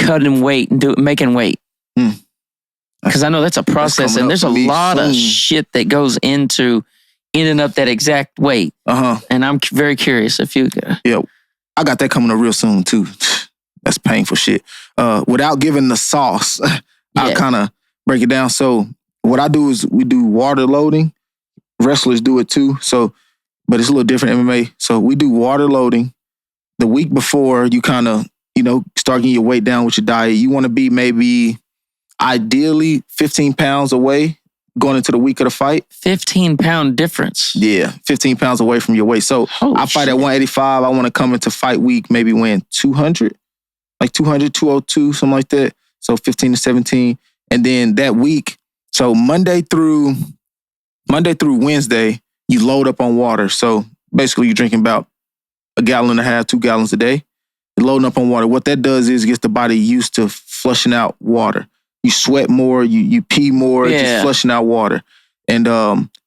cutting weight and making weight? Because I know that's a process, and there's a lot of shit that goes into ending up that exact weight. And I'm very curious if you... Yeah, I got that coming up real soon, too. That's painful shit. Without giving the sauce, I'll kind of break it down. So what I do is we do water loading. Wrestlers do it, too. So, but it's a little different MMA. So we do water loading. The week before, you kind of, start getting your weight down with your diet. You want to be maybe... ideally 15 pounds away going into the week of the fight. 15-pound difference. Yeah, 15 pounds away from your weight. So I fight at 185. I want to come into fight week maybe weighing 200, like 200, 202, something like that. So 15 to 17. And then that week, so Monday through Wednesday, you load up on water. So basically you're drinking about 1.5 gallons, 2 gallons a day. You're loading up on water. What that does is gets the body used to flushing out water. You sweat more, you pee more, just flushing out water. And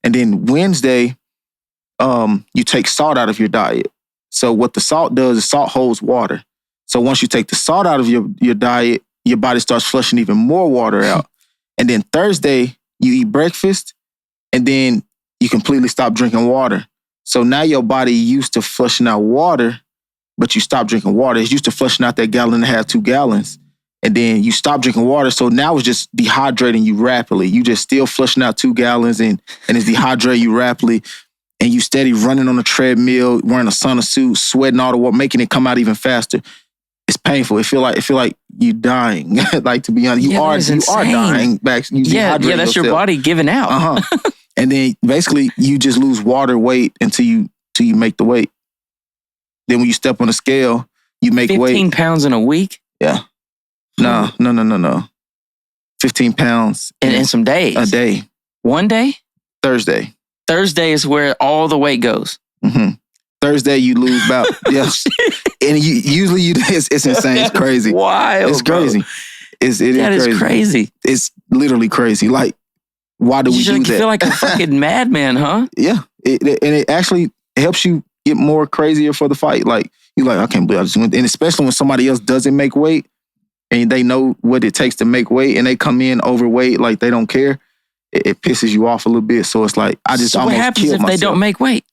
then Wednesday, you take salt out of your diet. So what the salt does is salt holds water. So once you take the salt out of your diet, your body starts flushing even more water out. And then Thursday, you eat breakfast, and then you completely stop drinking water. So now your body used to flushing out water, but you stop drinking water. It's used to flushing out that 1.5 gallons, 2 gallons. And then you stop drinking water. So now it's just dehydrating you rapidly. You just still flushing out 2 gallons and it's dehydrating you rapidly. And you steady running on a treadmill, wearing a sauna suit, sweating all the water, making it come out even faster. It's painful. It feel like you're dying. Like, to be honest, you are dying back. That's yourself. Your body giving out. And then basically you just lose water weight until you make the weight. Then when you step on the scale, you make 15 weight. 15 pounds in a week? Yeah. No. 15 pounds. In some days? A day. One day? Thursday. Thursday is where all the weight goes. Mm-hmm. Thursday you lose about, And it's insane. It's crazy. Wild. It's crazy. That is crazy. It's literally crazy. Like, why do we do that? You feel like a fucking madman, huh? Yeah. It actually helps you get more crazier for the fight. Like, you're like, I can't believe I just went. And especially when somebody else doesn't make weight, and they know what it takes to make weight, and they come in overweight like they don't care, it pisses you off a little bit. So it's like, I just almost killed myself. What happens if they don't make weight?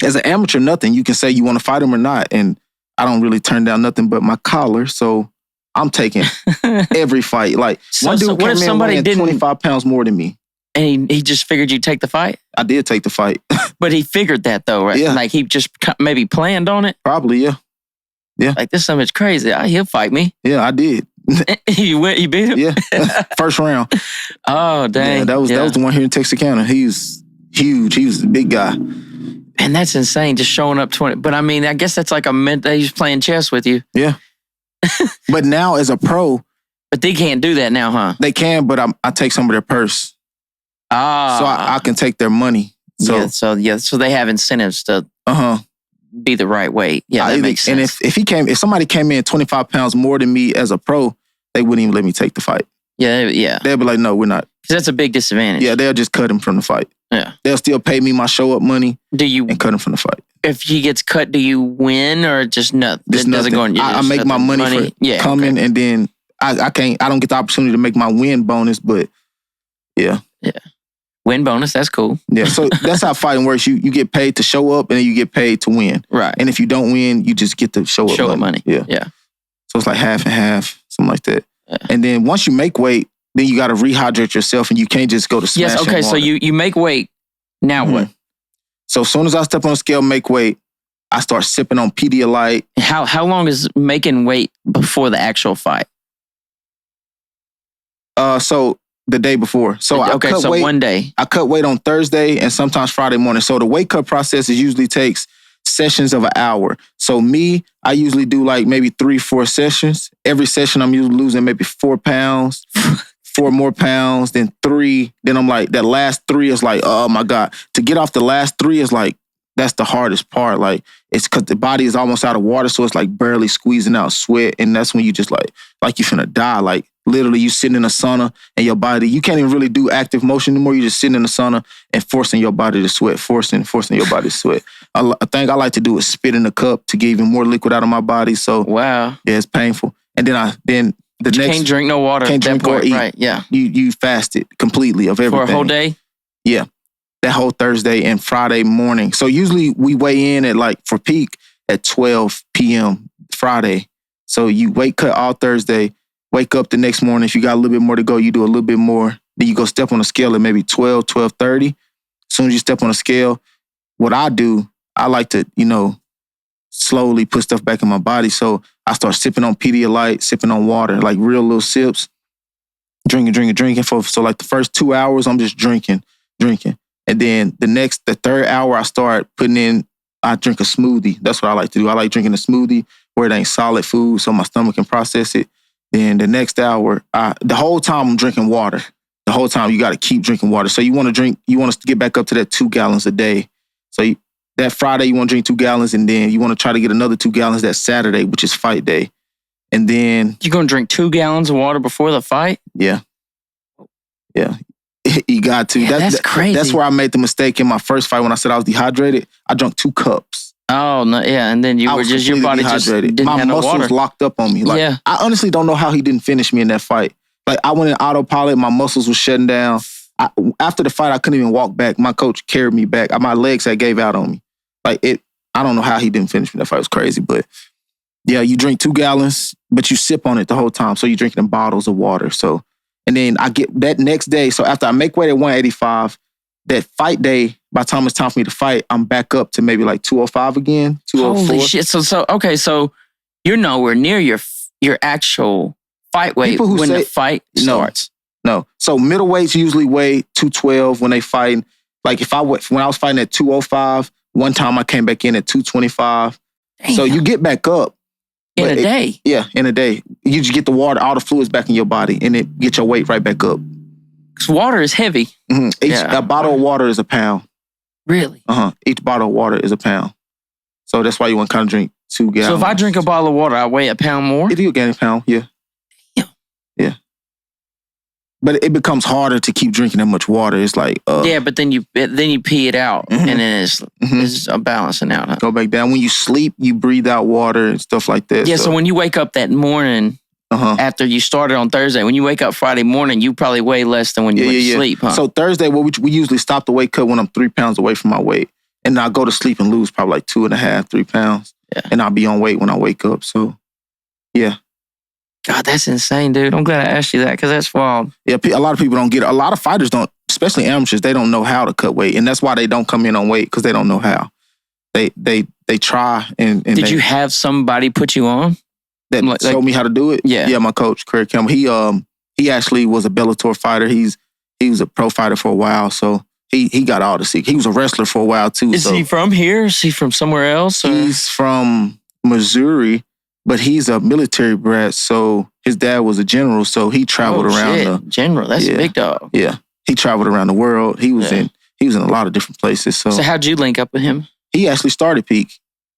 As an amateur, nothing. You can say you want to fight them or not, and I don't really turn down nothing but my collar, so I'm taking every fight. Like, one dude came in weighing 25 pounds more than me. And he just figured you'd take the fight? I did take the fight. But he figured that though, right? Yeah. Like, he just maybe planned on it? Probably, yeah. Yeah. Like, this something's crazy. He'll fight me. Yeah, I did. You beat him? Yeah. First round. Oh, dang. Yeah, that was the one here in Texarkana. He's huge. He was a big guy. And that's insane, just showing up 20. But I mean, I guess that's like he's playing chess with you. Yeah. But now as a pro. But they can't do that now, huh? They can, but I take some of their purse. So I can take their money. So they have incentives to be the right weight. Yeah, that makes sense. And if somebody came in 25 pounds more than me as a pro, they wouldn't even let me take the fight. Yeah. They'd be like, no, we're not. Because that's a big disadvantage. Yeah, they'll just cut him from the fight. Yeah. They'll still pay me my show-up money and cut him from the fight. If he gets cut, do you win or just nothing? Just nothing. I make my money for coming, and then I don't get the opportunity to make my win bonus, but yeah. Yeah. Win bonus, that's cool. Yeah, so that's how fighting works. You get paid to show up, and then you get paid to win. Right. And if you don't win, you just get the show up money. Yeah. So it's like half and half, something like that. Yeah. And then once you make weight, then you got to rehydrate yourself, and you can't just go to smashing Yes, okay, water. so you make weight. Now what? So as soon as I step on the scale, make weight, I start sipping on Pedialyte. How long is making weight before the actual fight? So the day before. So I cut weight, one day. I cut weight on Thursday and sometimes Friday morning. So the weight cut process usually takes sessions of an hour. So I usually do like maybe 3-4 sessions. Every session I'm usually losing maybe 4 pounds, 4 more pounds, then 3. Then I'm like, that last 3 is like, oh my God. To get off the last 3 is like, that's the hardest part. Like, it's because the body is almost out of water, so it's like barely squeezing out sweat. And that's when you just like you finna die. Like, literally, you sitting in a sauna and your body, you can't even really do active motion anymore. You're just sitting in the sauna and forcing your body to sweat, forcing your body to sweat. A thing I like to do is spit in the cup to get even more liquid out of my body. So, wow. Yeah, it's painful. And then You can't drink no water. Can't drink or eat. Right, yeah. You fasted completely of everything. For a whole day? Yeah. That whole Thursday and Friday morning. So usually we weigh in at for peak at 12 p.m. Friday. So you cut all Thursday, wake up the next morning. If you got a little bit more to go, you do a little bit more. Then you go step on the scale at maybe 12:30. As soon as you step on the scale, what I do, I like to, slowly put stuff back in my body. So I start sipping on Pedialyte, sipping on water, like real little sips, drinking. So like the first 2 hours, I'm just drinking. And then the third hour, I drink a smoothie. That's what I like to do. I like drinking a smoothie where it ain't solid food so my stomach can process it. Then the next hour, the whole time I'm drinking water. The whole time you got to keep drinking water. So you want us to get back up to that 2 gallons a day. So that Friday, you want to drink 2 gallons, and then you want to try to get another 2 gallons that Saturday, which is fight day. And then... You're going to drink 2 gallons of water before the fight? Yeah. Yeah. You got to. Yeah, that's crazy. That's where I made the mistake in my first fight when I said I was dehydrated. I drank 2 cups. Oh, no, yeah. And then your body dehydrated. just didn't my have no muscles water. locked up on me. I honestly don't know how he didn't finish me in that fight. I went in autopilot. My muscles were shutting down. After the fight, I couldn't even walk back. My coach carried me back. My legs had gave out on me. I don't know how he didn't finish me. That fight was crazy. But yeah, you drink 2 gallons, but you sip on it the whole time. So you're drinking in bottles of water. So, and then I get that next day. So after I make weight at 185, that fight day, by the time it's time for me to fight, I'm back up to maybe 205 again, 204. Holy shit. So you're nowhere near your actual fight weight when the fight starts. No. So middleweights usually weigh 212 when they fight. When I was fighting at 205, one time I came back in at 225. Damn. So you get back up. In a day? Yeah, in a day. You just get the water, all the fluids back in your body, and it get your weight right back up. Because water is heavy. Mm-hmm. A bottle of water is a pound. Really? Each bottle of water is a pound. So that's why you want to kind of drink 2 gallons. So if I drink a bottle of water, I weigh a pound more? If you gain a pound, yeah. Yeah. But it becomes harder to keep drinking that much water. It's yeah, but then you pee it out, and then it's a balancing out. Huh? Go back down. When you sleep, you breathe out water and stuff like that. Yeah, so when you wake up that morning after you started on Thursday, when you wake up Friday morning, you probably weigh less than when you went to sleep, huh? So Thursday, we usually stop the weight cut when I'm 3 pounds away from my weight. And I'll go to sleep and lose probably 2.5, 3 pounds. Yeah. And I'll be on weight when I wake up. So, yeah. God, that's insane, dude. I'm glad I asked you that because that's wild. Yeah, a lot of people don't get it. A lot of fighters don't, especially amateurs, they don't know how to cut weight. And that's why they don't come in on weight because they don't know how. They try and Did you have somebody put you on? That showed me how to do it? Yeah. Yeah, my coach, Craig Campbell. He actually was a Bellator fighter. He was a pro fighter for a while, so he got all the secrets. He was a wrestler for a while too. Is he from here? Is he from somewhere else? Or? He's from Missouri. But he's a military brat, so his dad was a general, so he traveled around. General, that's a big dog. Yeah, he traveled around the world. He was in a lot of different places. So how'd you link up with him? He actually started Peak.